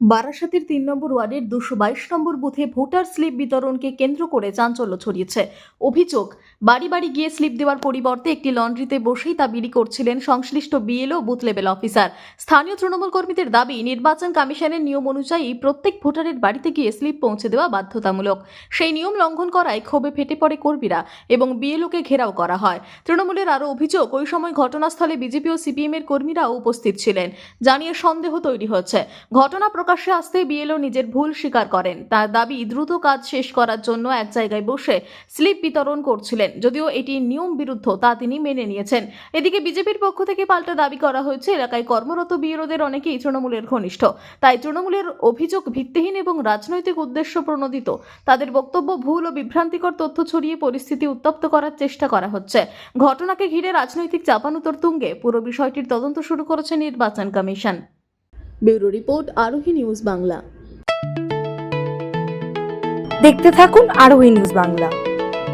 বারাসাতের ৩ নম্বর ওয়ার্ডের ২২২ নম্বর বুথে ভোটার স্লিপ বিতরণকে কেন্দ্র করে চাঞ্চল্য ছড়িয়েছে। অভিযোগ, বাড়ি বাড়ি গিয়ে স্লিপ দেওয়ার পরিবর্তে একটি লন্ড্রিতে বসেই তা বিলি করছিলেন সংশ্লিষ্ট বিএলও বুথ লেভেল অফিসার। স্থানীয় তৃণমূল কর্মীদের দাবি, নির্বাচন কমিশনের নিয়ম অনুযায়ী প্রত্যেক ভোটারের বাড়িতে গিয়ে স্লিপ পৌঁছে দেওয়া বাধ্যতামূলক। সেই নিয়ম লঙ্ঘন করায় ক্ষোভে ফেটে পড়ে কর্মীরা এবং বিএলওকে ঘেরাও করা হয়। তৃণমূলের আরও অভিযোগ, ওই সময় ঘটনাস্থলে বিজেপি ও সিপিএম এর কর্মীরাও উপস্থিত ছিলেন, জানিয়ে সন্দেহ তৈরি হচ্ছে। ঘটনা প্রকাশ্যে আসতে বিএলও নিজের ভুল স্বীকার করেন। তার দাবি, দ্রুত কাজ শেষ করার জন্য এক জায়গায় বসে স্লিপ বিতরণ করছিলেন। যদিও এটি নিয়ম বিরুদ্ধ, তা তিনি মেনে নিয়েছেন। এদিকে বিজেপির পক্ষ থেকে পাল্টা দাবি করা হয়েছে, এলাকায় কর্মরত বিএলওদের অনেকেই তৃণমূলের ঘনিষ্ঠ, তাই তৃণমূলের অভিযোগ ভিত্তিহীন এবং রাজনৈতিক উদ্দেশ্য প্রণোদিত। তাদের বক্তব্য, ভুল ও বিভ্রান্তিকর তথ্য ছড়িয়ে পরিস্থিতি উত্তপ্ত করার চেষ্টা করা হচ্ছে। ঘটনাকে ঘিরে রাজনৈতিক চাপানুতোর তুঙ্গে। পুরো বিষয়টির তদন্ত শুরু করেছে নির্বাচন কমিশন। ব্যুরো রিপোর্ট, আরোহী নিউজ বাংলা। দেখতে থাকুন আরোহী নিউজ বাংলা।